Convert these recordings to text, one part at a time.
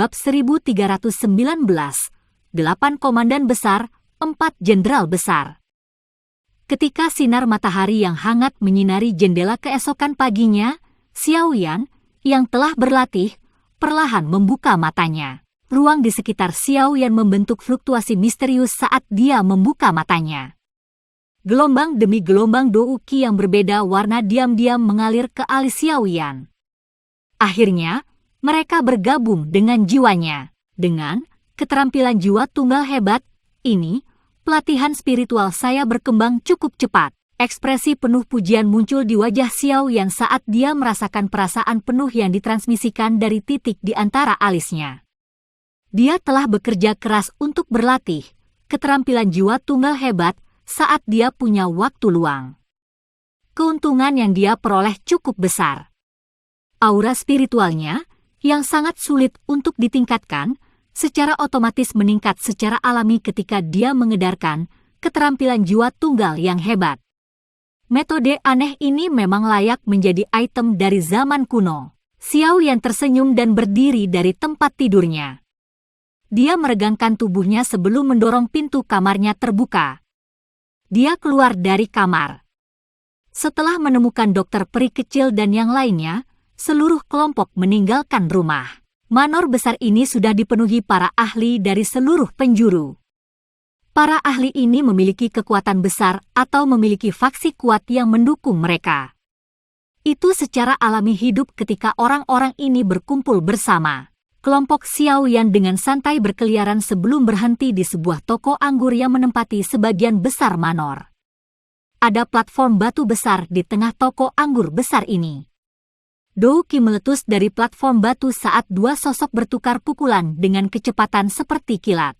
Bab 1319, 8 Komandan Besar, 4 Jenderal Besar. Ketika sinar matahari yang hangat menyinari jendela keesokan paginya, Xiao Yan, yang telah berlatih, perlahan membuka matanya. Ruang di sekitar Xiao Yan membentuk fluktuasi misterius saat dia membuka matanya. Gelombang demi gelombang douki yang berbeda warna diam-diam mengalir ke alis Xiao Yan. Akhirnya, mereka bergabung dengan jiwanya. Dengan keterampilan jiwa tunggal hebat ini, pelatihan spiritual saya berkembang cukup cepat. Ekspresi penuh pujian muncul di wajah Xiao Yan saat dia merasakan perasaan penuh yang ditransmisikan dari titik di antara alisnya. Dia telah bekerja keras untuk berlatih keterampilan jiwa tunggal hebat saat dia punya waktu luang. Keuntungan yang dia peroleh cukup besar. Aura spiritualnya, yang sangat sulit untuk ditingkatkan, secara otomatis meningkat secara alami ketika dia mengedarkan keterampilan jiwa tunggal yang hebat. Metode aneh ini memang layak menjadi item dari zaman kuno. Xiao Yan tersenyum dan berdiri dari tempat tidurnya. Dia meregangkan tubuhnya sebelum mendorong pintu kamarnya terbuka. Dia keluar dari kamar. Setelah menemukan dokter peri kecil dan yang lainnya, seluruh kelompok meninggalkan rumah. Manor besar ini sudah dipenuhi para ahli dari seluruh penjuru. Para ahli ini memiliki kekuatan besar atau memiliki faksi kuat yang mendukung mereka. Itu secara alami hidup ketika orang-orang ini berkumpul bersama. Kelompok Xiao Yan dengan santai berkeliaran sebelum berhenti di sebuah toko anggur yang menempati sebagian besar manor. Ada platform batu besar di tengah toko anggur besar ini. Douki meletus dari platform batu saat dua sosok bertukar pukulan dengan kecepatan seperti kilat.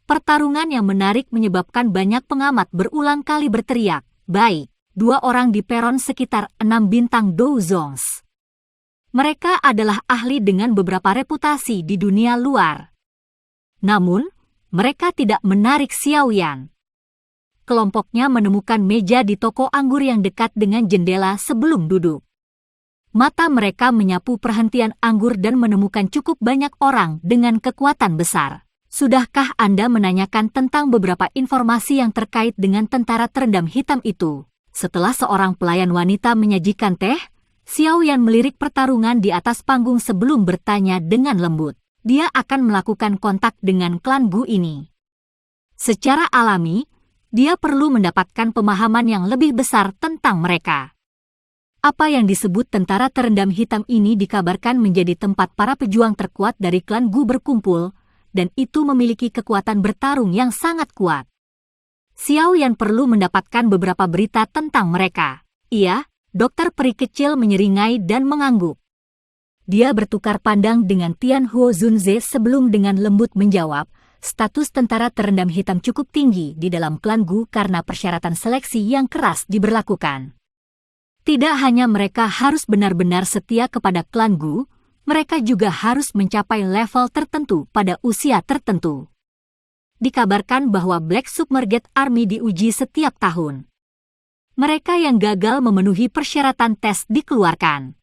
Pertarungan yang menarik menyebabkan banyak pengamat berulang kali berteriak, "Baik!" Dua orang di peron sekitar 6 bintang Douzongs. Mereka adalah ahli dengan beberapa reputasi di dunia luar. Namun, mereka tidak menarik Xiao Yan. Kelompoknya menemukan meja di toko anggur yang dekat dengan jendela sebelum duduk. Mata mereka menyapu perhentian anggur dan menemukan cukup banyak orang dengan kekuatan besar. Sudahkah Anda menanyakan tentang beberapa informasi yang terkait dengan tentara terendam hitam itu? Setelah seorang pelayan wanita menyajikan teh, Xiao Yan melirik pertarungan di atas panggung sebelum bertanya dengan lembut. Dia akan melakukan kontak dengan klan Gu ini. Secara alami, dia perlu mendapatkan pemahaman yang lebih besar tentang mereka. Apa yang disebut tentara terendam hitam ini dikabarkan menjadi tempat para pejuang terkuat dari klan Gu berkumpul, dan itu memiliki kekuatan bertarung yang sangat kuat. Xiao Yan perlu mendapatkan beberapa berita tentang mereka. Iya, dokter peri kecil menyeringai dan mengangguk. Dia bertukar pandang dengan Tian Huo Zunze sebelum dengan lembut menjawab, status tentara terendam hitam cukup tinggi di dalam klan Gu karena persyaratan seleksi yang keras diberlakukan. Tidak hanya mereka harus benar-benar setia kepada klan Gu, mereka juga harus mencapai level tertentu pada usia tertentu. Dikabarkan bahwa Black Submerged Army diuji setiap tahun. Mereka yang gagal memenuhi persyaratan tes dikeluarkan.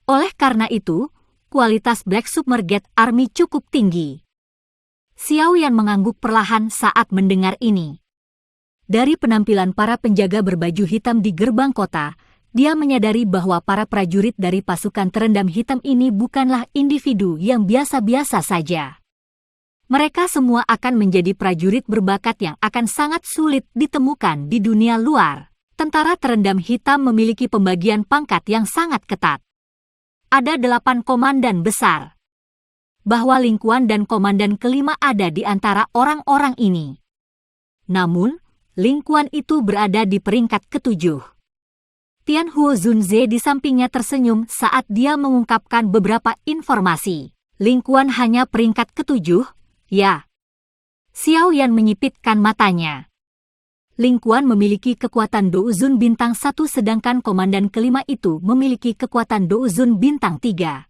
Oleh karena itu, kualitas Black Submerged Army cukup tinggi. Xiao Yan mengangguk perlahan saat mendengar ini. Dari penampilan para penjaga berbaju hitam di gerbang kota, dia menyadari bahwa para prajurit dari pasukan terendam hitam ini bukanlah individu yang biasa-biasa saja. Mereka semua akan menjadi prajurit berbakat yang akan sangat sulit ditemukan di dunia luar. Tentara terendam hitam memiliki pembagian pangkat yang sangat ketat. Ada 8 komandan besar. Bahwa Ling Quan dan komandan kelima ada di antara orang-orang ini. Namun, Ling Quan itu berada di peringkat ke-7. Tian Huo Zunze di sampingnya tersenyum saat dia mengungkapkan beberapa informasi. Ling Quan hanya peringkat ke-7, ya. Xiao Yan menyipitkan matanya. Ling Quan memiliki kekuatan Douzun bintang 1 sedangkan komandan kelima itu memiliki kekuatan Douzun bintang 3.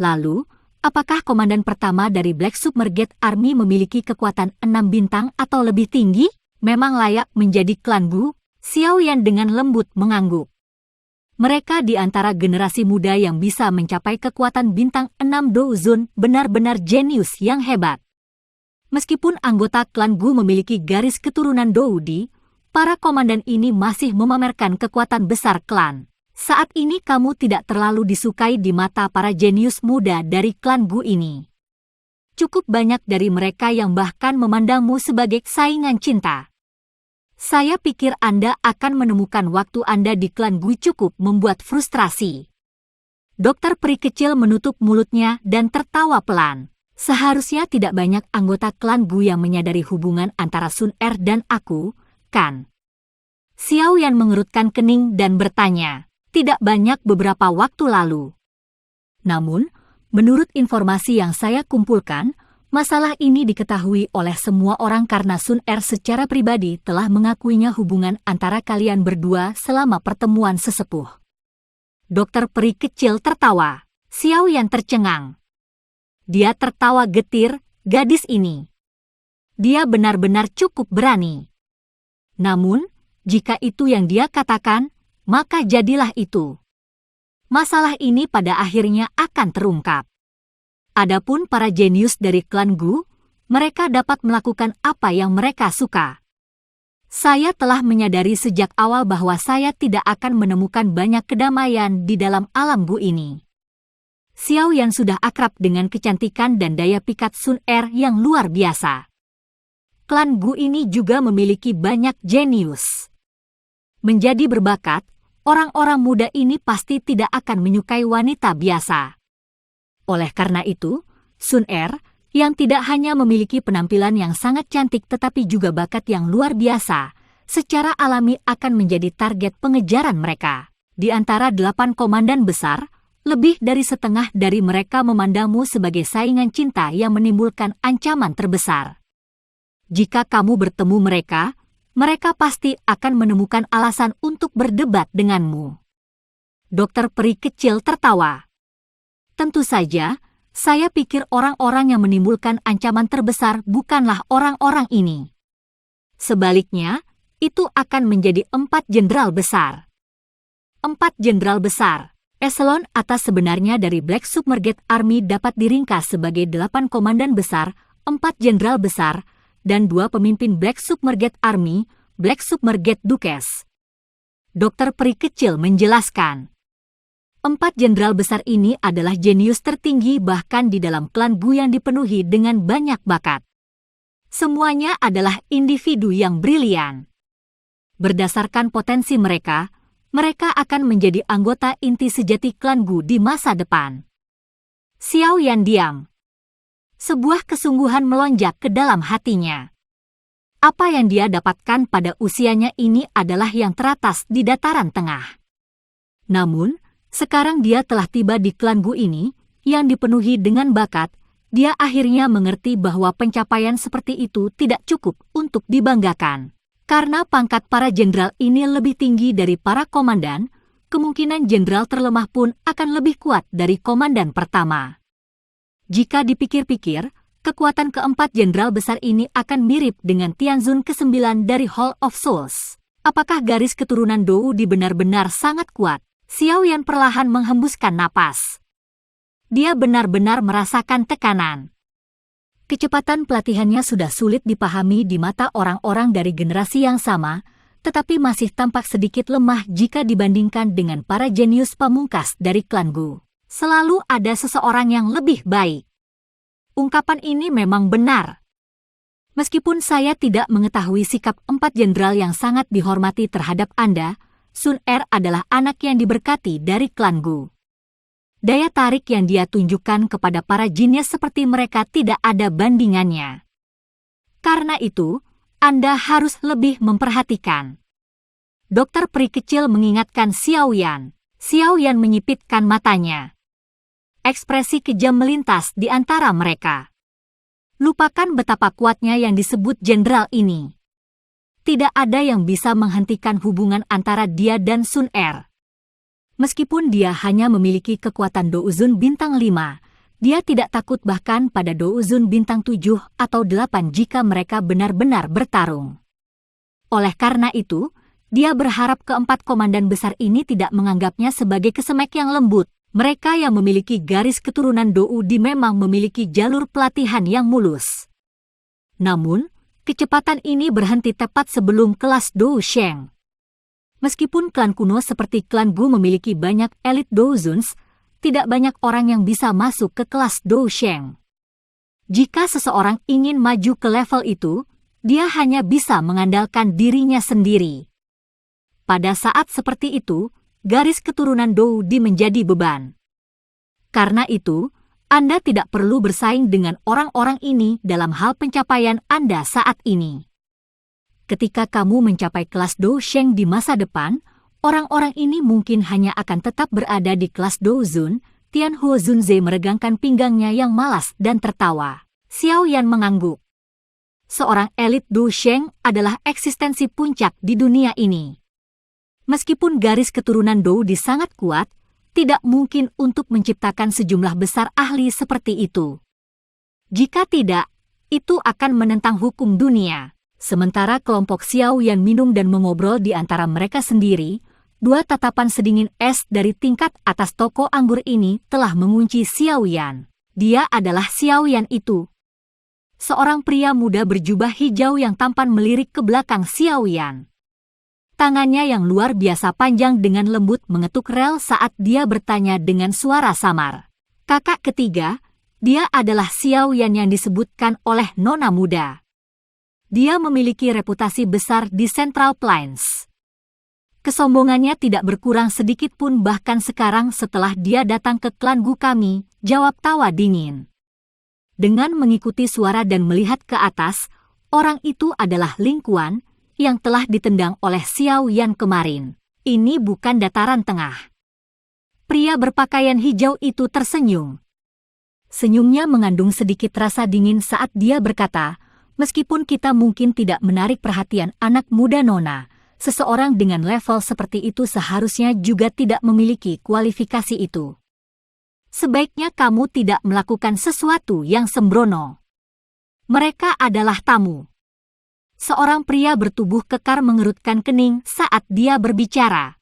Lalu, apakah komandan pertama dari Black Submerged Army memiliki kekuatan 6 bintang atau lebih tinggi? Memang layak menjadi klan Gu? Xiao Yan dengan lembut mengangguk. Mereka di antara generasi muda yang bisa mencapai kekuatan bintang 6 Douzun benar-benar jenius yang hebat. Meskipun anggota klan Gu memiliki garis keturunan Doudi, para komandan ini masih memamerkan kekuatan besar klan. Saat ini kamu tidak terlalu disukai di mata para jenius muda dari klan Gu ini. Cukup banyak dari mereka yang bahkan memandangmu sebagai saingan cinta. Saya pikir Anda akan menemukan waktu Anda di klan Gu cukup membuat frustrasi. Dokter peri kecil menutup mulutnya dan tertawa pelan. Seharusnya tidak banyak anggota klan Gu yang menyadari hubungan antara Sun Er dan aku, kan? Xiao Yan mengerutkan kening dan bertanya, tidak banyak beberapa waktu lalu. Namun, menurut informasi yang saya kumpulkan, masalah ini diketahui oleh semua orang karena Sun Er secara pribadi telah mengakuinya hubungan antara kalian berdua selama pertemuan sesepuh. Dokter peri kecil tertawa. Xiao Yan tercengang. Dia tertawa getir, gadis ini. Dia benar-benar cukup berani. Namun, jika itu yang dia katakan, maka jadilah itu. Masalah ini pada akhirnya akan terungkap. Adapun para jenius dari klan Gu, mereka dapat melakukan apa yang mereka suka. Saya telah menyadari sejak awal bahwa saya tidak akan menemukan banyak kedamaian di dalam alam Gu ini. Xiao Yan sudah akrab dengan kecantikan dan daya pikat Sun Er yang luar biasa. Klan Gu ini juga memiliki banyak jenius. Menjadi berbakat, orang-orang muda ini pasti tidak akan menyukai wanita biasa. Oleh karena itu, Sun Er, yang tidak hanya memiliki penampilan yang sangat cantik tetapi juga bakat yang luar biasa, secara alami akan menjadi target pengejaran mereka. Di antara 8 komandan besar, lebih dari setengah dari mereka memandangmu sebagai saingan cinta yang menimbulkan ancaman terbesar. Jika kamu bertemu mereka, mereka pasti akan menemukan alasan untuk berdebat denganmu. Dokter peri kecil tertawa. Tentu saja, saya pikir orang-orang yang menimbulkan ancaman terbesar bukanlah orang-orang ini. Sebaliknya, itu akan menjadi 4 jenderal besar. 4 jenderal besar. Eselon atas sebenarnya dari Black Submerged Army dapat diringkas sebagai 8 komandan besar, 4 jenderal besar, dan 2 pemimpin Black Submerged Army, Black Submerged Dukes. Dokter peri kecil menjelaskan. 4 jenderal besar ini adalah jenius tertinggi bahkan di dalam klan Gu yang dipenuhi dengan banyak bakat. Semuanya adalah individu yang brilian. Berdasarkan potensi mereka, mereka akan menjadi anggota inti sejati klan Gu di masa depan. Xiao Yan diam. Sebuah kesungguhan melonjak ke dalam hatinya. Apa yang dia dapatkan pada usianya ini adalah yang teratas di dataran tengah. Namun, sekarang dia telah tiba di klan Gu ini, yang dipenuhi dengan bakat, dia akhirnya mengerti bahwa pencapaian seperti itu tidak cukup untuk dibanggakan. Karena pangkat para jenderal ini lebih tinggi dari para komandan, kemungkinan jenderal terlemah pun akan lebih kuat dari komandan pertama. Jika dipikir-pikir, kekuatan keempat jenderal besar ini akan mirip dengan Tianzun ke-9 dari Hall of Souls. Apakah garis keturunan Dou benar-benar sangat kuat? Xiao Yan perlahan menghembuskan napas. Dia benar-benar merasakan tekanan. Kecepatan pelatihannya sudah sulit dipahami di mata orang-orang dari generasi yang sama, tetapi masih tampak sedikit lemah jika dibandingkan dengan para jenius pamungkas dari klan Gu. Selalu ada seseorang yang lebih baik. Ungkapan ini memang benar. Meskipun saya tidak mengetahui sikap 4 jenderal yang sangat dihormati terhadap Anda, Sun Er adalah anak yang diberkati dari klan Gu. Daya tarik yang dia tunjukkan kepada para jenius seperti mereka tidak ada bandingannya. Karena itu, Anda harus lebih memperhatikan. Dokter peri kecil mengingatkan Xiao Yan. Xiao Yan menyipitkan matanya. Ekspresi kejam melintas di antara mereka. Lupakan betapa kuatnya yang disebut jenderal ini. Tidak ada yang bisa menghentikan hubungan antara dia dan Sun Er. Meskipun dia hanya memiliki kekuatan Douzun bintang 5, dia tidak takut bahkan pada Douzun bintang 7 atau 8 jika mereka benar-benar bertarung. Oleh karena itu, Dia berharap keempat komandan besar ini tidak menganggapnya sebagai kesemek yang lembut. Mereka yang memiliki garis keturunan Doudi memang memiliki jalur pelatihan yang mulus. Namun, kecepatan ini berhenti tepat sebelum kelas Dou Sheng. Meskipun klan kuno seperti klan Gu memiliki banyak elit Douzuns, tidak banyak orang yang bisa masuk ke kelas Dou Sheng. Jika seseorang ingin maju ke level itu, dia hanya bisa mengandalkan dirinya sendiri. Pada saat seperti itu, garis keturunan Doudi menjadi beban. Karena itu, Anda tidak perlu bersaing dengan orang-orang ini dalam hal pencapaian Anda saat ini. Ketika kamu mencapai kelas Dou Sheng di masa depan, orang-orang ini mungkin hanya akan tetap berada di kelas Douzun. Tianhuo Zunze meregangkan pinggangnya yang malas dan tertawa. Xiao Yan mengangguk. Seorang elit Dou Sheng adalah eksistensi puncak di dunia ini. Meskipun garis keturunan Doudi sangat kuat, tidak mungkin untuk menciptakan sejumlah besar ahli seperti itu. Jika tidak, itu akan menentang hukum dunia. Sementara kelompok Xiao Yan minum dan mengobrol di antara mereka sendiri, dua tatapan sedingin es dari tingkat atas toko anggur ini telah mengunci Xiao Yan. Dia adalah Xiao Yan itu. Seorang pria muda berjubah hijau yang tampan melirik ke belakang Xiao Yan. Tangannya yang luar biasa panjang dengan lembut mengetuk rel saat dia bertanya dengan suara samar. Kakak ketiga, dia adalah Xiao Yan yang disebutkan oleh nona muda. Dia memiliki reputasi besar di Central Plains. Kesombongannya tidak berkurang sedikit pun bahkan sekarang setelah dia datang ke klan Gu kami, jawab tawa dingin. Dengan mengikuti suara dan melihat ke atas, orang itu adalah Ling Quan, yang telah ditendang oleh Xiao Yan kemarin. Ini bukan dataran tengah. Pria berpakaian hijau itu tersenyum. Senyumnya mengandung sedikit rasa dingin saat dia berkata, meskipun kita mungkin tidak menarik perhatian anak muda nona, seseorang dengan level seperti itu seharusnya juga tidak memiliki kualifikasi itu. Sebaiknya kamu tidak melakukan sesuatu yang sembrono. Mereka adalah tamu. Seorang pria bertubuh kekar mengerutkan kening saat dia berbicara.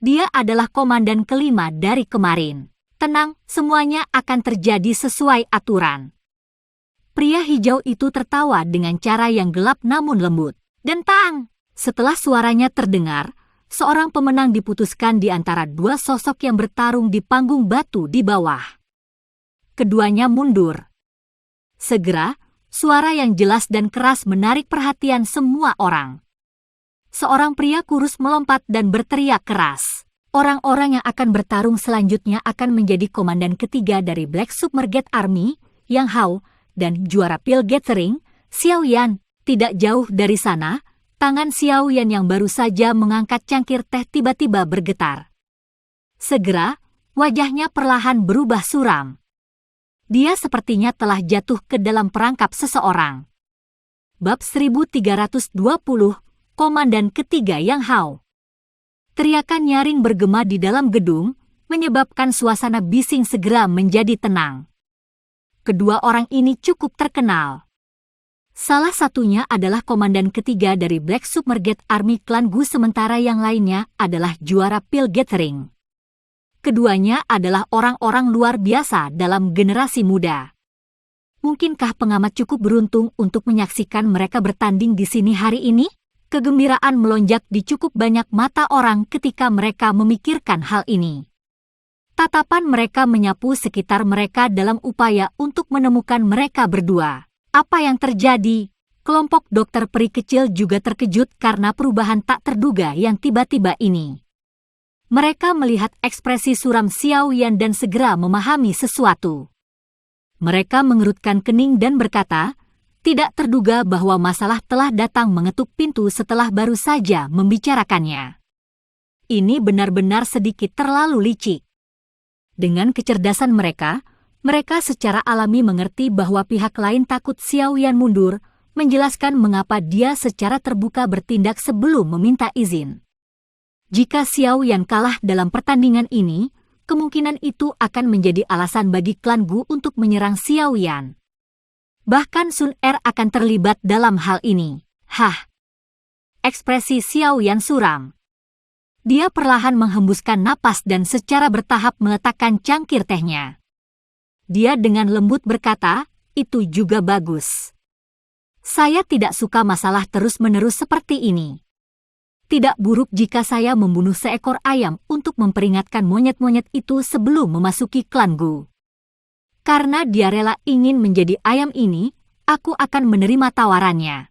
Dia adalah komandan kelima dari kemarin. Tenang, semuanya akan terjadi sesuai aturan. Pria hijau itu tertawa dengan cara yang gelap namun lembut. Dentang! Setelah suaranya terdengar, seorang pemenang diputuskan di antara dua sosok yang bertarung di panggung batu di bawah. Keduanya mundur. Segera, suara yang jelas dan keras menarik perhatian semua orang. Seorang pria kurus melompat dan berteriak keras. Orang-orang yang akan bertarung selanjutnya akan menjadi komandan ketiga dari Black Submerged Army, Yang Hao, dan juara Pil Gathering, Xiao Yan. Tidak jauh dari sana, tangan Xiao Yan yang baru saja mengangkat cangkir teh tiba-tiba bergetar. Segera, wajahnya perlahan berubah suram. Dia sepertinya telah jatuh ke dalam perangkap seseorang. Bab 1320, Komandan Ketiga Yang Hao. Teriakan nyaring bergema di dalam gedung, menyebabkan suasana bising segera menjadi tenang. Kedua orang ini cukup terkenal. Salah satunya adalah komandan ketiga dari Black Submerged Army Klan Gu sementara yang lainnya adalah juara Pil Gathering. Keduanya adalah orang-orang luar biasa dalam generasi muda. Mungkinkah pengamat cukup beruntung untuk menyaksikan mereka bertanding di sini hari ini? Kegembiraan melonjak di cukup banyak mata orang ketika mereka memikirkan hal ini. Tatapan mereka menyapu sekitar mereka dalam upaya untuk menemukan mereka berdua. Apa yang terjadi? Kelompok dokter peri kecil juga terkejut karena perubahan tak terduga yang tiba-tiba ini. Mereka melihat ekspresi suram Xiao Yan dan segera memahami sesuatu. Mereka mengerutkan kening dan berkata, tidak terduga bahwa masalah telah datang mengetuk pintu setelah baru saja membicarakannya. Ini benar-benar sedikit terlalu licik. Dengan kecerdasan mereka, mereka secara alami mengerti bahwa pihak lain takut Xiao Yan mundur, menjelaskan mengapa dia secara terbuka bertindak sebelum meminta izin. Jika Xiao Yan kalah dalam pertandingan ini, kemungkinan itu akan menjadi alasan bagi klan Gu untuk menyerang Xiao Yan. Bahkan Sun Er akan terlibat dalam hal ini. Ekspresi Xiao Yan suram. Dia perlahan menghembuskan napas dan secara bertahap meletakkan cangkir tehnya. Dia dengan lembut berkata, "Itu juga bagus. Saya tidak suka masalah terus-menerus seperti ini. Tidak buruk jika saya membunuh seekor ayam untuk memperingatkan monyet-monyet itu sebelum memasuki klanku. Karena dia rela ingin menjadi ayam ini, aku akan menerima tawarannya."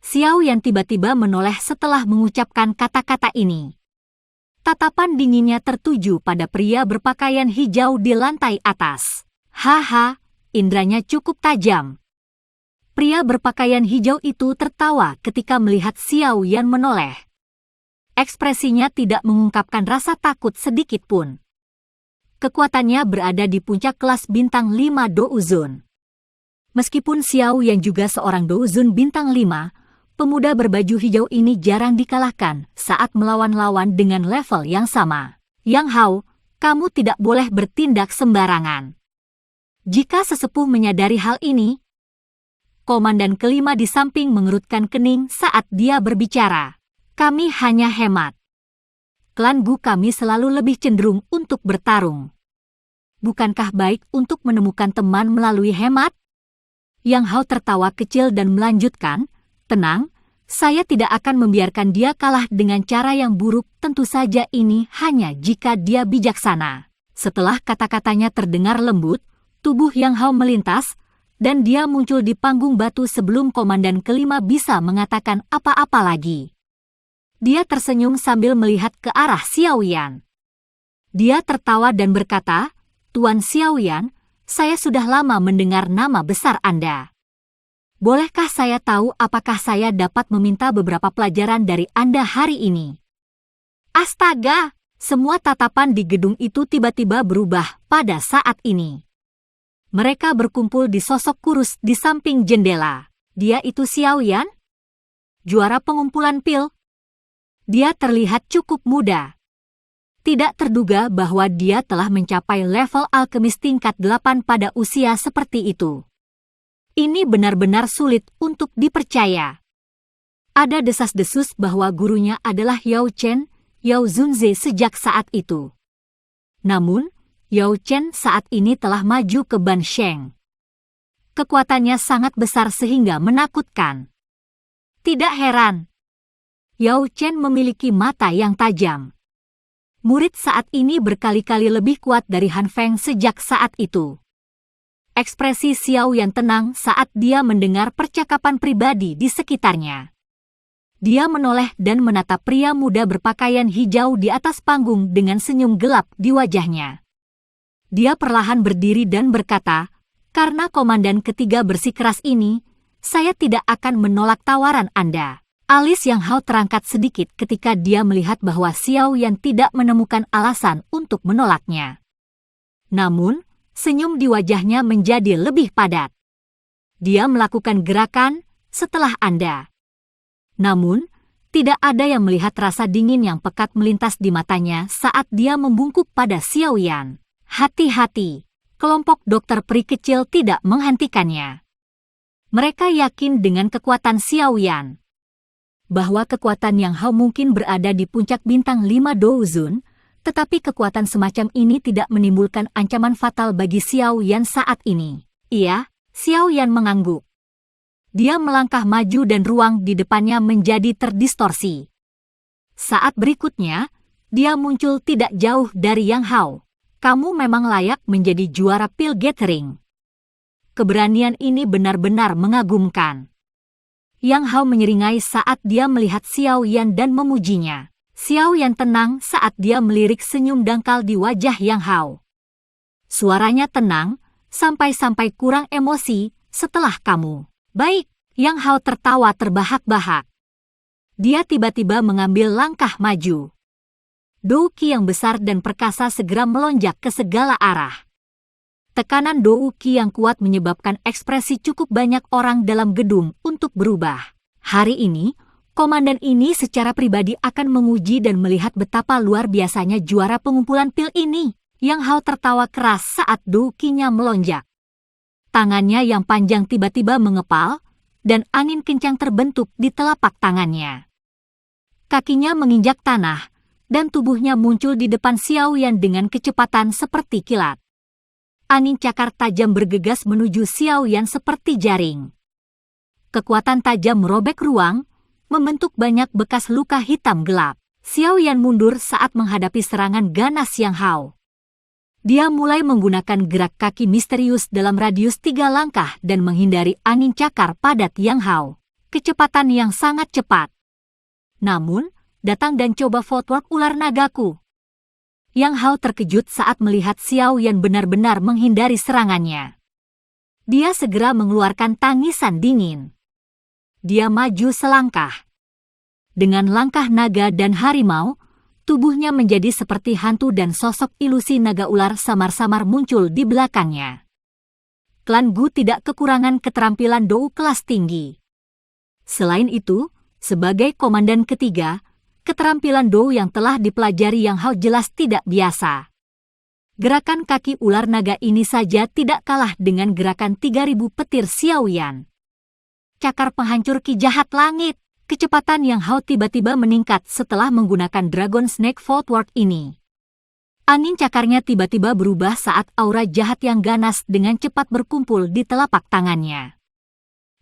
Xiao Yan tiba-tiba menoleh setelah mengucapkan kata-kata ini. Tatapan dinginnya tertuju pada pria berpakaian hijau di lantai atas. Haha, indranya cukup tajam. Pria berpakaian hijau itu tertawa ketika melihat Xiao Yan menoleh. Ekspresinya tidak mengungkapkan rasa takut sedikit pun. Kekuatannya berada di puncak kelas bintang 5 Douzun. Meskipun Xiao Yan juga seorang Douzun bintang 5, pemuda berbaju hijau ini jarang dikalahkan saat melawan lawan dengan level yang sama. Yang Hao, kamu tidak boleh bertindak sembarangan. Jika sesepuh menyadari hal ini, Komandan kelima di samping mengerutkan kening saat dia berbicara. Kami hanya hemat. Klan Gu kami selalu lebih cenderung untuk bertarung. Bukankah baik untuk menemukan teman melalui hemat? Yang Hao tertawa kecil dan melanjutkan, "Tenang, saya tidak akan membiarkan dia kalah dengan cara yang buruk, tentu saja ini hanya jika dia bijaksana." Setelah kata-katanya terdengar lembut, tubuh Yang Hao melintas, dan dia muncul di panggung batu sebelum komandan kelima bisa mengatakan apa-apa lagi. Dia tersenyum sambil melihat ke arah Xiao Yan. Dia tertawa dan berkata, "Tuan Xiao Yan, saya sudah lama mendengar nama besar Anda. Bolehkah saya tahu apakah saya dapat meminta beberapa pelajaran dari Anda hari ini?" Astaga! Semua tatapan di gedung itu tiba-tiba berubah pada saat ini. Mereka berkumpul di sosok kurus di samping jendela. Dia itu Xiao Yan? Juara pengumpulan pil. Dia terlihat cukup muda. Tidak terduga bahwa dia telah mencapai level alkemis tingkat 8 pada usia seperti itu. Ini benar-benar sulit untuk dipercaya. Ada desas-desus bahwa gurunya adalah Yao Chen, Yao Zunze sejak saat itu. Namun, Yao Chen saat ini telah maju ke Ban Sheng. Kekuatannya sangat besar sehingga menakutkan. Tidak heran. Yao Chen memiliki mata yang tajam. Murid saat ini berkali-kali lebih kuat dari Han Feng sejak saat itu. Ekspresi Xiao Yan tenang saat dia mendengar percakapan pribadi di sekitarnya. Dia menoleh dan menatap pria muda berpakaian hijau di atas panggung dengan senyum gelap di wajahnya. Dia perlahan berdiri dan berkata, "Karena komandan ketiga bersikeras ini, saya tidak akan menolak tawaran Anda." Alis Yang Hao terangkat sedikit ketika dia melihat bahwa Xiao Yan tidak menemukan alasan untuk menolaknya. Namun, senyum di wajahnya menjadi lebih padat. Dia melakukan gerakan setelah Anda. Namun, tidak ada yang melihat rasa dingin yang pekat melintas di matanya saat dia membungkuk pada Xiao Yan. Hati-hati, kelompok dokter peri kecil tidak menghentikannya. Mereka yakin dengan kekuatan Xiao Yan. Bahwa kekuatan Yang Hao mungkin berada di puncak bintang 5 Douzun, tetapi kekuatan semacam ini tidak menimbulkan ancaman fatal bagi Xiao Yan saat ini. Iya, Xiao Yan mengangguk. Dia melangkah maju dan ruang di depannya menjadi terdistorsi. Saat berikutnya, dia muncul tidak jauh dari Yang Hao. Kamu memang layak menjadi juara pil gathering. Keberanian ini benar-benar mengagumkan. Yang Hao menyeringai saat dia melihat Xiao Yan dan memujinya. Xiao Yan tenang saat dia melirik senyum dangkal di wajah Yang Hao. Suaranya tenang, sampai-sampai kurang emosi setelah kamu. Baik, Yang Hao tertawa terbahak-bahak. Dia tiba-tiba mengambil langkah maju. Douki yang besar dan perkasa segera melonjak ke segala arah. Tekanan Douki yang kuat menyebabkan ekspresi cukup banyak orang dalam gedung untuk berubah. Hari ini, komandan ini secara pribadi akan menguji dan melihat betapa luar biasanya juara pengumpulan pil ini. Yang Hao tertawa keras saat Douki-nya melonjak. Tangannya yang panjang tiba-tiba mengepal, dan angin kencang terbentuk di telapak tangannya. Kakinya menginjak tanah, dan tubuhnya muncul di depan Xiao Yan dengan kecepatan seperti kilat. Angin cakar tajam bergegas menuju Xiao Yan seperti jaring. Kekuatan tajam merobek ruang, membentuk banyak bekas luka hitam gelap. Xiao Yan mundur saat menghadapi serangan ganas Yang Hao. Dia mulai menggunakan gerak kaki misterius dalam radius 3 langkah dan menghindari angin cakar padat Yang Hao. Kecepatan yang sangat cepat. Namun, datang dan coba footwork ular nagaku. Yang Hao terkejut saat melihat Xiao Yan benar-benar menghindari serangannya. Dia segera mengeluarkan tangisan dingin. Dia maju selangkah. Dengan langkah naga dan harimau, tubuhnya menjadi seperti hantu dan sosok ilusi naga ular samar-samar muncul di belakangnya. Klan Gu tidak kekurangan keterampilan dou kelas tinggi. Selain itu, sebagai komandan ketiga, keterampilan dou yang telah dipelajari Yang Hao jelas tidak biasa. Gerakan kaki ular naga ini saja tidak kalah dengan gerakan 3000 petir Xiao Yan. Cakar penghancur ki jahat langit. Kecepatan Yang Hao tiba-tiba meningkat setelah menggunakan Dragon Snake Footwork ini. Angin cakarnya tiba-tiba berubah saat aura jahat yang ganas dengan cepat berkumpul di telapak tangannya.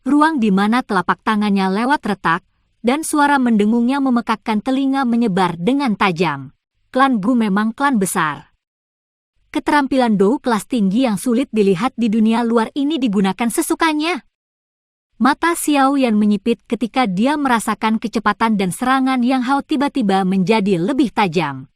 Ruang di mana telapak tangannya lewat retak, dan suara mendengungnya memekakkan telinga menyebar dengan tajam. Klan Gu memang klan besar. Keterampilan dou kelas tinggi yang sulit dilihat di dunia luar ini digunakan sesukanya. Mata Xiao Yan menyipit ketika dia merasakan kecepatan dan serangan Yang Hao tiba-tiba menjadi lebih tajam.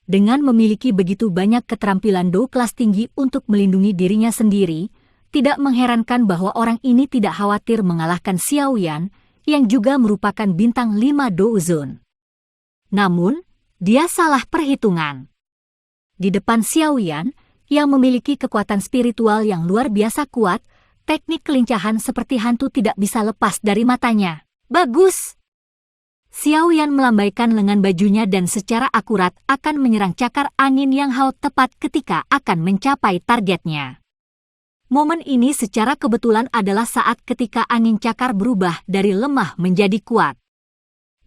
Dengan memiliki begitu banyak keterampilan dou kelas tinggi untuk melindungi dirinya sendiri, tidak mengherankan bahwa orang ini tidak khawatir mengalahkan Xiao Yan, yang juga merupakan bintang 5 dou zone. Namun, dia salah perhitungan. Di depan Xiao Yan, yang memiliki kekuatan spiritual yang luar biasa kuat, teknik kelincahan seperti hantu tidak bisa lepas dari matanya. Bagus! Xiao Yan melambaikan lengan bajunya dan secara akurat akan menyerang cakar angin Yang Hao tepat ketika akan mencapai targetnya. Momen ini secara kebetulan adalah saat ketika angin cakar berubah dari lemah menjadi kuat.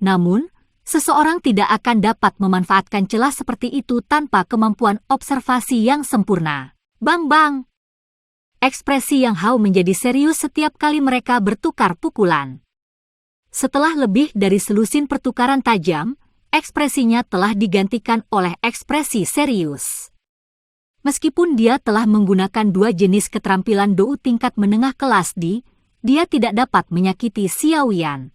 Namun, seseorang tidak akan dapat memanfaatkan celah seperti itu tanpa kemampuan observasi yang sempurna. Bang-bang! Ekspresi Yang Hao menjadi serius setiap kali mereka bertukar pukulan. Setelah lebih dari selusin pertukaran tajam, ekspresinya telah digantikan oleh ekspresi serius. Meskipun dia telah menggunakan 2 jenis keterampilan dou tingkat menengah kelas dia tidak dapat menyakiti Xiao Yan.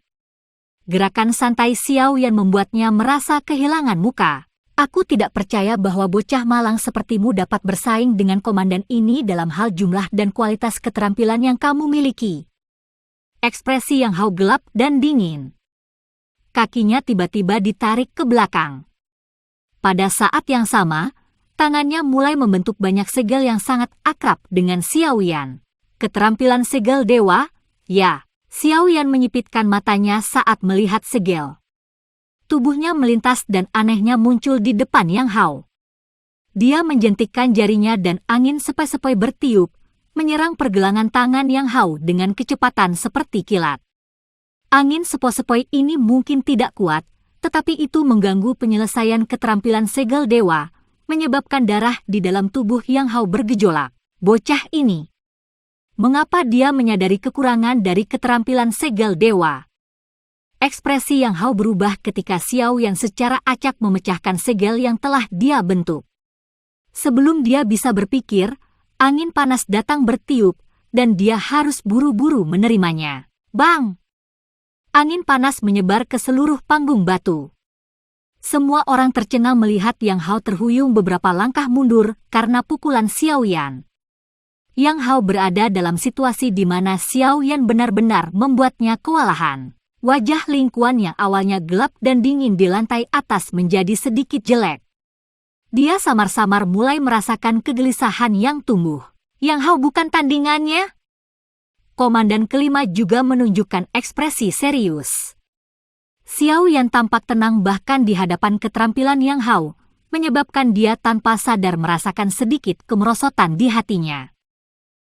Gerakan santai Xiao Yan membuatnya merasa kehilangan muka. Aku tidak percaya bahwa bocah malang sepertimu dapat bersaing dengan komandan ini dalam hal jumlah dan kualitas keterampilan yang kamu miliki. Ekspresi Yang Hao gelap dan dingin. Kakinya tiba-tiba ditarik ke belakang. Pada saat yang sama, tangannya mulai membentuk banyak segel yang sangat akrab dengan Xiao Yan. Keterampilan segel dewa? Ya, Xiao Yan menyipitkan matanya saat melihat segel. Tubuhnya melintas dan anehnya muncul di depan Yang Hao. Dia menjentikkan jarinya dan angin sepoi-sepoi bertiup, menyerang pergelangan tangan Yang Hao dengan kecepatan seperti kilat. Angin sepoi-sepoi ini mungkin tidak kuat, tetapi itu mengganggu penyelesaian keterampilan segel dewa, menyebabkan darah di dalam tubuh Yang Hao bergejolak. Bocah ini. Mengapa dia menyadari kekurangan dari keterampilan segel dewa? Ekspresi Yang Hao berubah ketika Xiao Yan secara acak memecahkan segel yang telah dia bentuk. Sebelum dia bisa berpikir, angin panas datang bertiup, dan dia harus buru-buru menerimanya. Bang! Angin panas menyebar ke seluruh panggung batu. Semua orang tercengang melihat Yang Hao terhuyung beberapa langkah mundur karena pukulan Xiao Yan. Yang Hao berada dalam situasi di mana Xiao Yan benar-benar membuatnya kewalahan. Wajah Ling Quan yang awalnya gelap dan dingin di lantai atas menjadi sedikit jelek. Dia samar-samar mulai merasakan kegelisahan yang tumbuh. Yang Hao bukan tandingannya? Komandan kelima juga menunjukkan ekspresi serius. Xiao Yan tampak tenang bahkan di hadapan keterampilan Yang Hao, menyebabkan dia tanpa sadar merasakan sedikit kemerosotan di hatinya.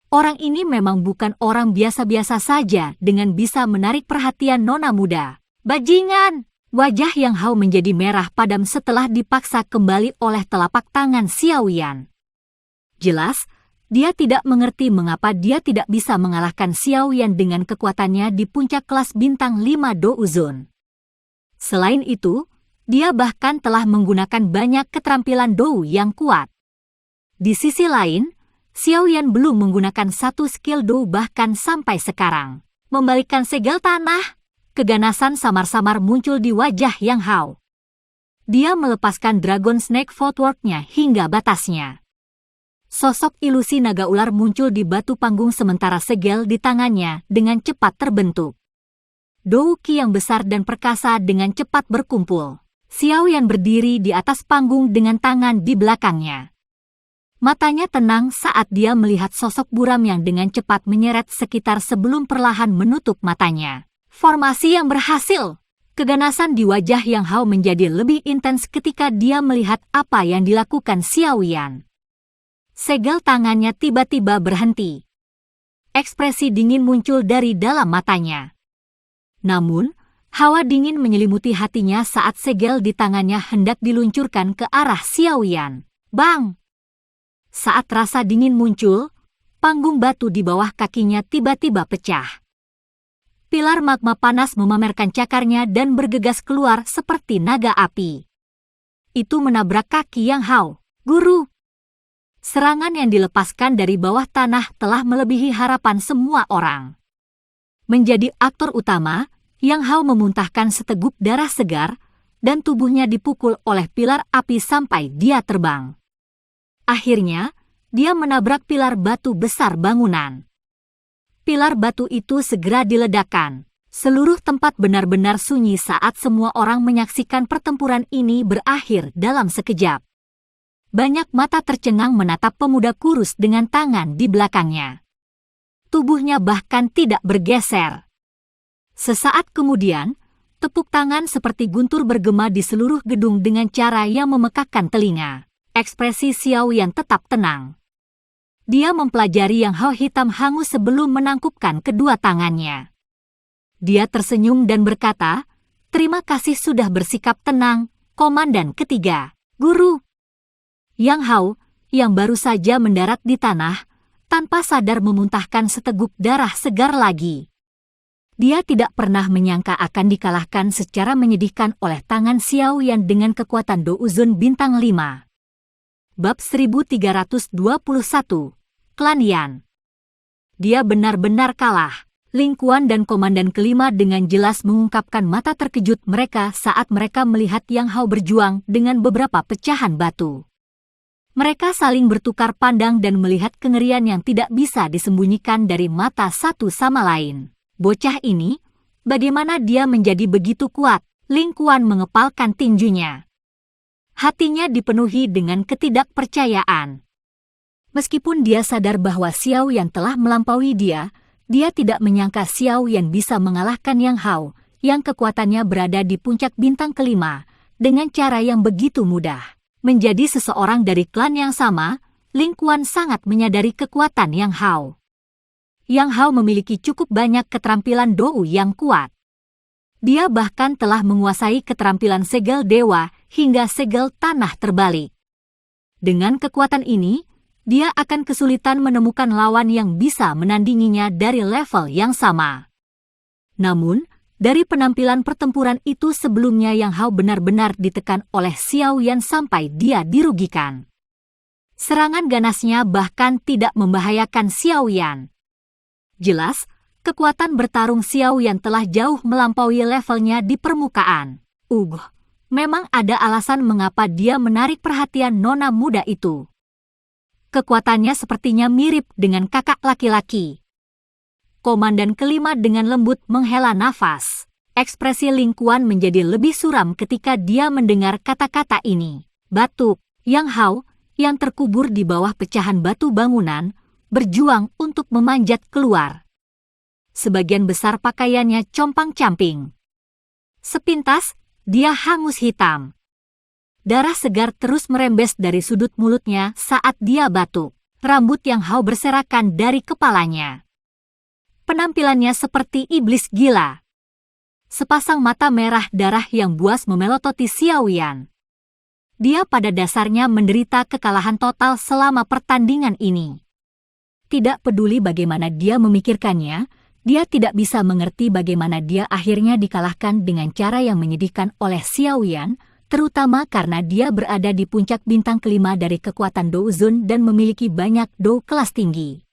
Orang ini memang bukan orang biasa-biasa saja dengan bisa menarik perhatian nona muda. Bajingan! Wajah Yang Hao menjadi merah padam setelah dipaksa kembali oleh telapak tangan Xiao Yan. Jelas, dia tidak mengerti mengapa dia tidak bisa mengalahkan Xiao Yan dengan kekuatannya di puncak kelas bintang 5 Douzone. Selain itu, dia bahkan telah menggunakan banyak keterampilan Dou yang kuat. Di sisi lain, Xiao Yan belum menggunakan satu skill Dou bahkan sampai sekarang. Membalikkan segel tanah, keganasan samar-samar muncul di wajah Yang Hao. Dia melepaskan Dragon Snake Footwork-nya hingga batasnya. Sosok ilusi naga ular muncul di batu panggung sementara segel di tangannya dengan cepat terbentuk. Dou Qi yang besar dan perkasa dengan cepat berkumpul. Xiao Yan berdiri di atas panggung dengan tangan di belakangnya. Matanya tenang saat dia melihat sosok buram yang dengan cepat menyeret sekitar sebelum perlahan menutup matanya. Formasi yang berhasil. Keganasan di wajah Yang Hao menjadi lebih intens ketika dia melihat apa yang dilakukan Xiao Yan. Segel tangannya tiba-tiba berhenti. Ekspresi dingin muncul dari dalam matanya. Namun, hawa dingin menyelimuti hatinya saat segel di tangannya hendak diluncurkan ke arah Xiao Yan. Bang! Saat rasa dingin muncul, panggung batu di bawah kakinya tiba-tiba pecah. Pilar magma panas memamerkan cakarnya dan bergegas keluar seperti naga api. Itu menabrak kaki Yang Hao. Guru! Serangan yang dilepaskan dari bawah tanah telah melebihi harapan semua orang. Menjadi aktor utama, Yang Hao memuntahkan seteguk darah segar, dan tubuhnya dipukul oleh pilar api sampai dia terbang. Akhirnya, dia menabrak pilar batu besar bangunan. Pilar batu itu segera diledakkan. Seluruh tempat benar-benar sunyi saat semua orang menyaksikan pertempuran ini berakhir dalam sekejap. Banyak mata tercengang menatap pemuda kurus dengan tangan di belakangnya. Tubuhnya bahkan tidak bergeser. Sesaat kemudian, tepuk tangan seperti guntur bergema di seluruh gedung dengan cara yang memekakkan telinga. Ekspresi Xiao Yan tetap tenang. Dia mempelajari Yang Hao hitam hangus sebelum menangkupkan kedua tangannya. Dia tersenyum dan berkata, "Terima kasih sudah bersikap tenang, Komandan ketiga, Guru." Yang Hao, yang baru saja mendarat di tanah, tanpa sadar memuntahkan seteguk darah segar lagi. Dia tidak pernah menyangka akan dikalahkan secara menyedihkan oleh tangan Xiao Yan dengan kekuatan Douzone bintang 5. Bab 1321, Klan Yan. Dia benar-benar kalah. Ling Quan dan Komandan kelima dengan jelas mengungkapkan mata terkejut mereka saat mereka melihat Yang Hao berjuang dengan beberapa pecahan batu. Mereka saling bertukar pandang dan melihat kengerian yang tidak bisa disembunyikan dari mata satu sama lain. Bocah ini, bagaimana dia menjadi begitu kuat? Ling Quan mengepalkan tinjunya. Hatinya dipenuhi dengan ketidakpercayaan. Meskipun dia sadar bahwa Xiao Yan telah melampaui dia tidak menyangka Xiao Yan bisa mengalahkan Yang Hao, yang kekuatannya berada di puncak bintang kelima, dengan cara yang begitu mudah. Menjadi seseorang dari klan yang sama, Ling Quan sangat menyadari kekuatan Yang Hao. Yang Hao memiliki cukup banyak keterampilan Dou yang kuat. Dia bahkan telah menguasai keterampilan segel dewa hingga segel tanah terbalik. Dengan kekuatan ini, dia akan kesulitan menemukan lawan yang bisa menandinginya dari level yang sama. Namun, dari penampilan pertempuran itu sebelumnya Yang Hao benar-benar ditekan oleh Xiao Yan sampai dia dirugikan. Serangan ganasnya bahkan tidak membahayakan Xiao Yan. Jelas, kekuatan bertarung Xiao Yan telah jauh melampaui levelnya di permukaan. Memang ada alasan mengapa dia menarik perhatian nona muda itu. Kekuatannya sepertinya mirip dengan kakak laki-laki. Komandan kelima dengan lembut menghela nafas. Ekspresi Ling Quan menjadi lebih suram ketika dia mendengar kata-kata ini. Batuk, Yang Hao, yang terkubur di bawah pecahan batu bangunan, berjuang untuk memanjat keluar. Sebagian besar pakaiannya compang-camping. Sepintas, dia hangus hitam. Darah segar terus merembes dari sudut mulutnya saat dia batuk. Rambut Yang Hao berserakan dari kepalanya. Penampilannya seperti iblis gila. sepasang mata merah darah yang buas memelototi Xiao Yan. Dia pada dasarnya menderita kekalahan total selama pertandingan ini. Tidak peduli bagaimana dia memikirkannya, dia tidak bisa mengerti bagaimana dia akhirnya dikalahkan dengan cara yang menyedihkan oleh Xiao Yan, terutama karena dia berada di puncak bintang kelima dari kekuatan Douzun dan memiliki banyak Dou kelas tinggi.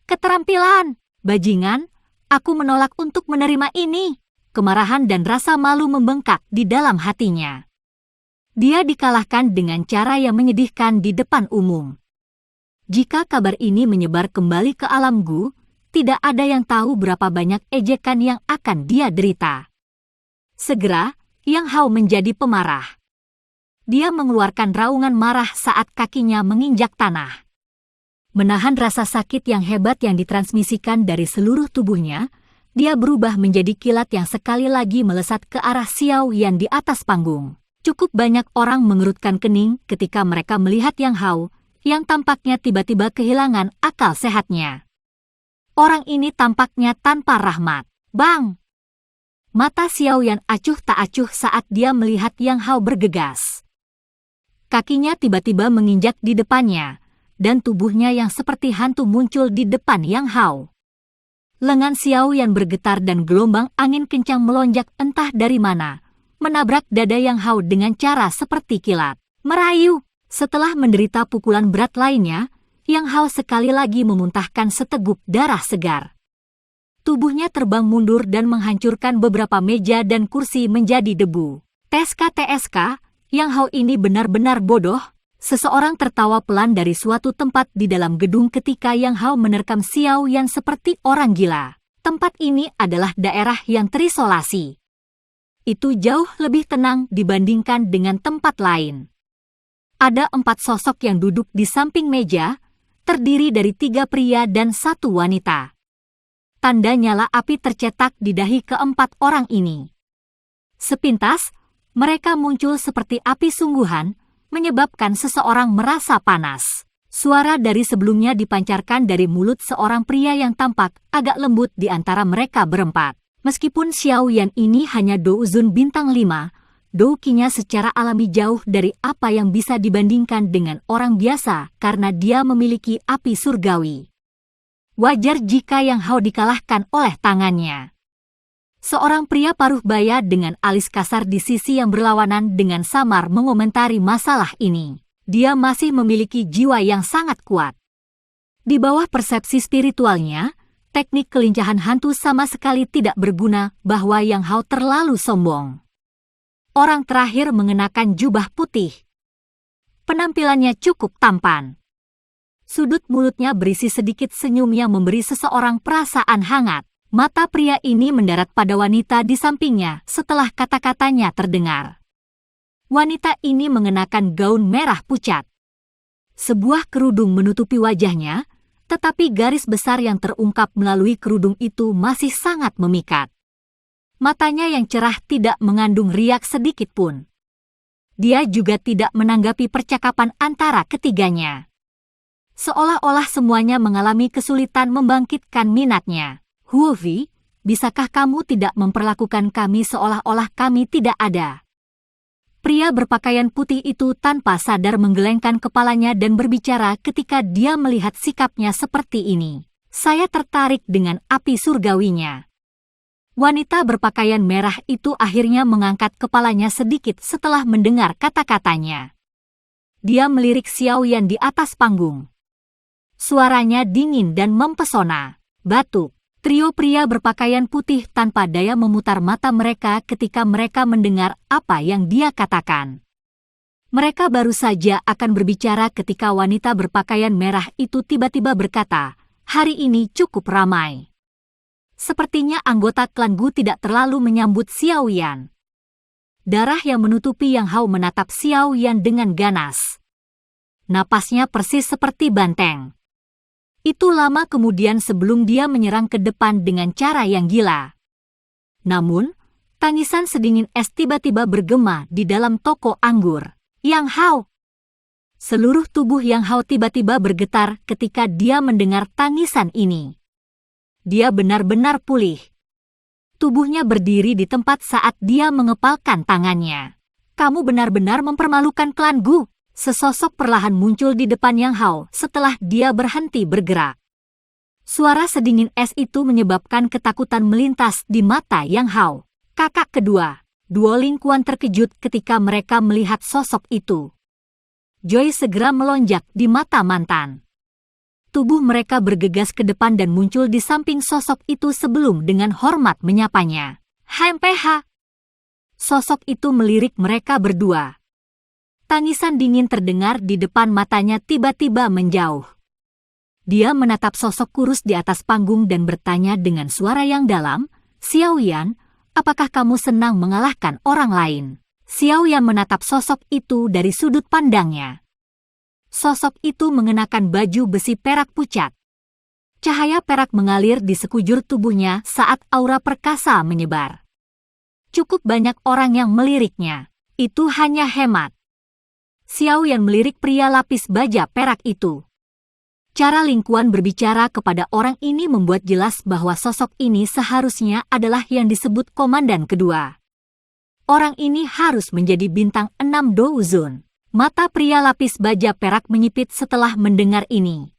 Keterampilan, bajingan, aku menolak untuk menerima ini. Kemarahan dan rasa malu membengkak di dalam hatinya. Dia dikalahkan dengan cara yang menyedihkan di depan umum. Jika kabar ini menyebar kembali ke alam Gu, tidak ada yang tahu berapa banyak ejekan yang akan dia derita. Segera, Yang Hao menjadi pemarah. Dia mengeluarkan raungan marah saat kakinya menginjak tanah. Menahan rasa sakit yang hebat yang ditransmisikan dari seluruh tubuhnya, dia berubah menjadi kilat yang sekali lagi melesat ke arah Xiao Yan di atas panggung. Cukup banyak orang mengerutkan kening ketika mereka melihat Yang Hao, yang tampaknya tiba-tiba kehilangan akal sehatnya. Orang ini tampaknya tanpa rahmat. Bang! Mata Xiao Yan acuh tak acuh saat dia melihat Yang Hao bergegas. Kakinya tiba-tiba menginjak di depannya, dan tubuhnya yang seperti hantu muncul di depan Yang Hao. Lengan Xiao Yan bergetar dan gelombang angin kencang melonjak entah dari mana, menabrak dada Yang Hao dengan cara seperti kilat. Merayu! Setelah menderita pukulan berat lainnya, Yang Hao sekali lagi memuntahkan seteguk darah segar. Tubuhnya terbang mundur dan menghancurkan beberapa meja dan kursi menjadi debu. TSK, Yang Hao ini benar-benar bodoh. Seseorang tertawa pelan dari suatu tempat di dalam gedung ketika Yang Hao menerkam Xiao Yan seperti orang gila. Tempat ini adalah daerah yang terisolasi. Itu jauh lebih tenang dibandingkan dengan tempat lain. Ada 4 sosok yang duduk di samping meja, terdiri dari 3 pria dan 1 wanita. Tanda nyala api tercetak di dahi keempat orang ini. Sepintas, mereka muncul seperti api sungguhan, menyebabkan seseorang merasa panas. Suara dari sebelumnya dipancarkan dari mulut seorang pria yang tampak agak lembut di antara mereka berempat. Meskipun Xiao Yan ini hanya Douzun bintang 5, Dou Qi-nya secara alami jauh dari apa yang bisa dibandingkan dengan orang biasa karena dia memiliki api surgawi. Wajar jika Yang Hao dikalahkan oleh tangannya. Seorang pria paruh baya dengan alis kasar di sisi yang berlawanan dengan samar mengomentari masalah ini. Dia masih memiliki jiwa yang sangat kuat. Di bawah persepsi spiritualnya, teknik kelincahan hantu sama sekali tidak berguna bahwa Yang Hao terlalu sombong. Orang terakhir mengenakan jubah putih. Penampilannya cukup tampan. Sudut mulutnya berisi sedikit senyum yang memberi seseorang perasaan hangat. Mata pria ini mendarat pada wanita di sampingnya setelah kata-katanya terdengar. Wanita ini mengenakan gaun merah pucat. Sebuah kerudung menutupi wajahnya, tetapi garis besar yang terungkap melalui kerudung itu masih sangat memikat. Matanya yang cerah tidak mengandung riak sedikit pun. Dia juga tidak menanggapi percakapan antara ketiganya. Seolah-olah semuanya mengalami kesulitan membangkitkan minatnya. Huovi, bisakah kamu tidak memperlakukan kami seolah-olah kami tidak ada? Pria berpakaian putih itu tanpa sadar menggelengkan kepalanya dan berbicara ketika dia melihat sikapnya seperti ini. Saya tertarik dengan api surgawinya. Wanita berpakaian merah itu akhirnya mengangkat kepalanya sedikit setelah mendengar kata-katanya. Dia melirik Xiao Yan di atas panggung. Suaranya dingin dan mempesona. Batuk. Trio pria berpakaian putih tanpa daya memutar mata mereka ketika mereka mendengar apa yang dia katakan. Mereka baru saja akan berbicara ketika wanita berpakaian merah itu tiba-tiba berkata, "Hari ini cukup ramai." Sepertinya anggota klan Gu tidak terlalu menyambut Xiao Yan. Darah yang menutupi Yang Hao menatap Xiao Yan dengan ganas. Napasnya persis seperti banteng. Itu lama kemudian sebelum dia menyerang ke depan dengan cara yang gila. Namun, tangisan sedingin es tiba-tiba bergema di dalam toko anggur. Yang Hao! Seluruh tubuh Yang Hao tiba-tiba bergetar ketika dia mendengar tangisan ini. Dia benar-benar pulih. Tubuhnya berdiri di tempat saat dia mengepalkan tangannya. Kamu benar-benar mempermalukan klan Gu. Sesosok perlahan muncul di depan Yang Hao setelah dia berhenti bergerak. Suara sedingin es itu menyebabkan ketakutan melintas di mata Yang Hao. Kakak kedua, Duo Lingkuan terkejut ketika mereka melihat sosok itu. Joy segera melonjak di mata mantan. Tubuh mereka bergegas ke depan dan muncul di samping sosok itu sebelum dengan hormat menyapanya. HMPH. Sosok itu melirik mereka berdua. Tangisan dingin terdengar di depan matanya tiba-tiba menjauh. Dia menatap sosok kurus di atas panggung dan bertanya dengan suara yang dalam, Xiao Yan, apakah kamu senang mengalahkan orang lain? Xiao Yan menatap sosok itu dari sudut pandangnya. Sosok itu mengenakan baju besi perak pucat. Cahaya perak mengalir di sekujur tubuhnya saat aura perkasa menyebar. Cukup banyak orang yang meliriknya. Itu hanya hemat. Xiao Yan melirik pria lapis baja perak itu. Cara Lingkuan berbicara kepada orang ini membuat jelas bahwa sosok ini seharusnya adalah yang disebut komandan kedua. Orang ini harus menjadi bintang 6 Douzun. Mata pria lapis baja perak menyipit setelah mendengar ini.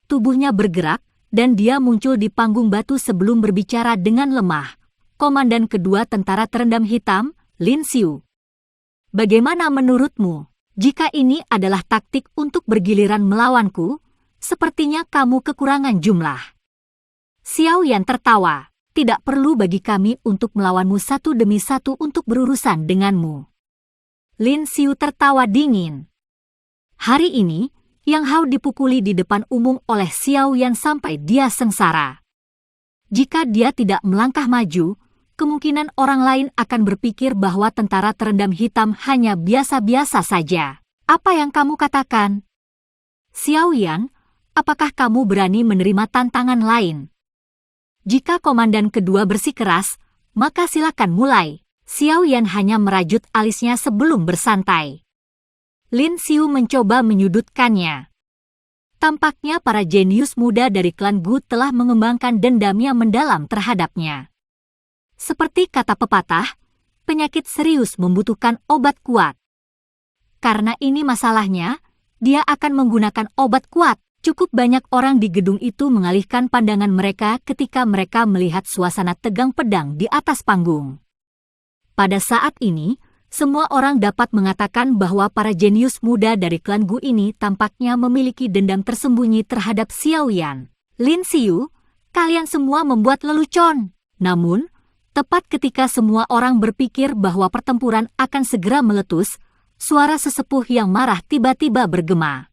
Tubuhnya bergerak, dan dia muncul di panggung batu sebelum berbicara dengan lemah. Komandan kedua tentara terendam hitam, Lin Xiu. Bagaimana menurutmu? Jika ini adalah taktik untuk bergiliran melawanku, sepertinya kamu kekurangan jumlah. Xiao Yan tertawa. Tidak perlu bagi kami untuk melawanmu satu demi satu untuk berurusan denganmu. Lin Xiu tertawa dingin. Hari ini, Yang Hao dipukuli di depan umum oleh Xiao Yan sampai dia sengsara. Jika dia tidak melangkah maju, kemungkinan orang lain akan berpikir bahwa tentara terendam hitam hanya biasa-biasa saja. Apa yang kamu katakan? Xiao Yan, apakah kamu berani menerima tantangan lain? Jika komandan kedua bersikeras, maka silakan mulai. Xiao Yan hanya merajut alisnya sebelum bersantai. Lin Xiu mencoba menyudutkannya. Tampaknya para jenius muda dari klan Gu telah mengembangkan dendamnya mendalam terhadapnya. Seperti kata pepatah, penyakit serius membutuhkan obat kuat. Karena ini masalahnya, dia akan menggunakan obat kuat. Cukup banyak orang di gedung itu mengalihkan pandangan mereka ketika mereka melihat suasana tegang pedang di atas panggung. Pada saat ini, semua orang dapat mengatakan bahwa para jenius muda dari klan Gu ini tampaknya memiliki dendam tersembunyi terhadap Xiao Yan. Lin Xiu, kalian semua membuat lelucon. Namun, tepat ketika semua orang berpikir bahwa pertempuran akan segera meletus, suara sesepuh yang marah tiba-tiba bergema.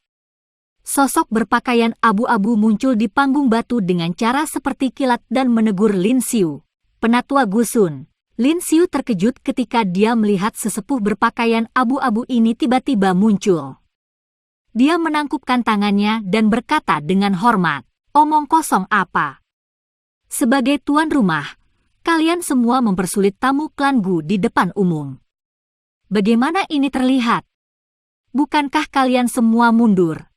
Sosok berpakaian abu-abu muncul di panggung batu dengan cara seperti kilat dan menegur Lin Xiu. Penatua Gusun. Lin Xiu terkejut ketika dia melihat sesepuh berpakaian abu-abu ini tiba-tiba muncul. Dia menangkupkan tangannya dan berkata dengan hormat, "Omong kosong apa? Sebagai tuan rumah, kalian semua mempersulit tamu klan Gu di depan umum. Bagaimana ini terlihat? Bukankah kalian semua mundur?"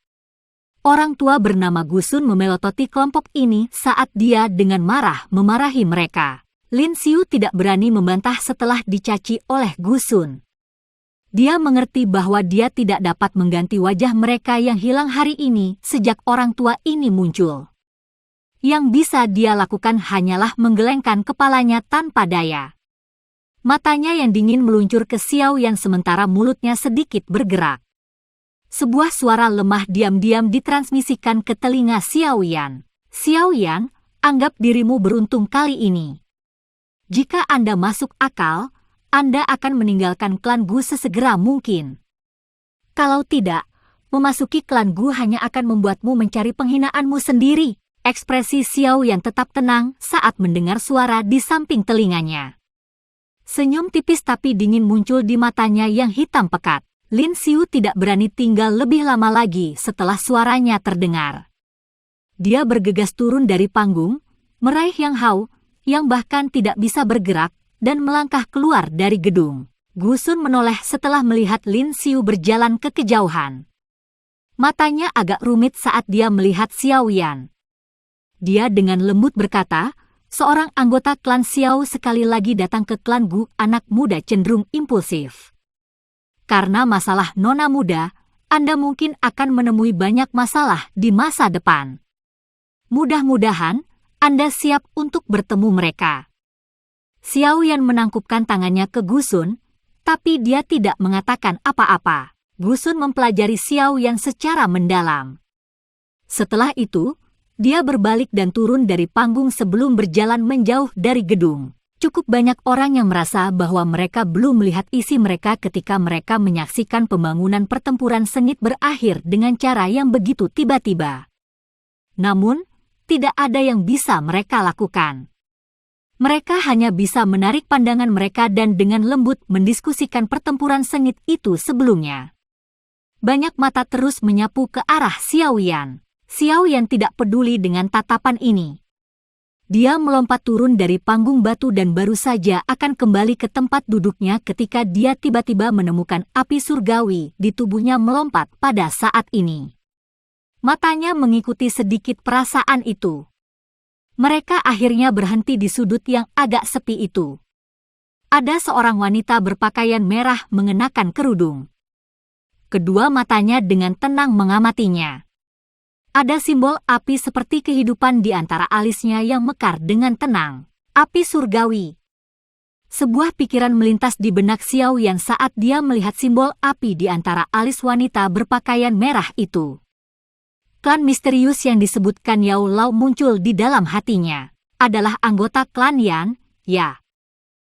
Orang tua bernama Gusun memelototi kelompok ini saat dia dengan marah memarahi mereka. Lin Xiu tidak berani membantah setelah dicaci oleh Gusun. Dia mengerti bahwa dia tidak dapat mengganti wajah mereka yang hilang hari ini sejak orang tua ini muncul. Yang bisa dia lakukan hanyalah menggelengkan kepalanya tanpa daya. Matanya yang dingin meluncur ke Xiao Yan sementara mulutnya sedikit bergerak. Sebuah suara lemah diam-diam ditransmisikan ke telinga Xiao Yan. "Xiao Yan, anggap dirimu beruntung kali ini. Jika Anda masuk akal, Anda akan meninggalkan klan Gu sesegera mungkin. Kalau tidak, memasuki klan Gu hanya akan membuatmu mencari penghinaanmu sendiri." Ekspresi Xiao Yan tetap tenang saat mendengar suara di samping telinganya. Senyum tipis tapi dingin muncul di matanya yang hitam pekat. Lin Xiu tidak berani tinggal lebih lama lagi setelah suaranya terdengar. Dia bergegas turun dari panggung, meraih Yang Hao, yang bahkan tidak bisa bergerak, dan melangkah keluar dari gedung. Gusun menoleh setelah melihat Lin Xiu berjalan ke kejauhan. Matanya agak rumit saat dia melihat Xiao Yan. Dia dengan lembut berkata, Seorang anggota klan Xiao sekali lagi datang ke klan Gu, anak muda cenderung impulsif. Karena masalah nona muda, Anda mungkin akan menemui banyak masalah di masa depan. Mudah-mudahan Anda siap untuk bertemu mereka. Xiao Yan menangkupkan tangannya ke Gu Sun, tapi dia tidak mengatakan apa-apa. Gu Sun mempelajari Xiao Yan secara mendalam. Setelah itu, dia berbalik dan turun dari panggung sebelum berjalan menjauh dari gedung. Cukup banyak orang yang merasa bahwa mereka belum melihat isi mereka ketika mereka menyaksikan pembangunan pertempuran sengit berakhir dengan cara yang begitu tiba-tiba. Namun, tidak ada yang bisa mereka lakukan. Mereka hanya bisa menarik pandangan mereka dan dengan lembut mendiskusikan pertempuran sengit itu sebelumnya. Banyak mata terus menyapu ke arah Xiao Yan. Xiao Yan tidak peduli dengan tatapan ini. Dia melompat turun dari panggung batu dan baru saja akan kembali ke tempat duduknya ketika dia tiba-tiba menemukan api surgawi di tubuhnya melompat pada saat ini. Matanya mengikuti sedikit perasaan itu. Mereka akhirnya berhenti di sudut yang agak sepi itu. Ada seorang wanita berpakaian merah mengenakan kerudung. Kedua matanya dengan tenang mengamatinya. Ada simbol api seperti kehidupan di antara alisnya yang mekar dengan tenang. Api surgawi. Sebuah pikiran melintas di benak Xiao Yan saat dia melihat simbol api di antara alis wanita berpakaian merah itu. Klan misterius yang disebutkan Yao Lao muncul di dalam hatinya. Adalah anggota klan Yan, ya.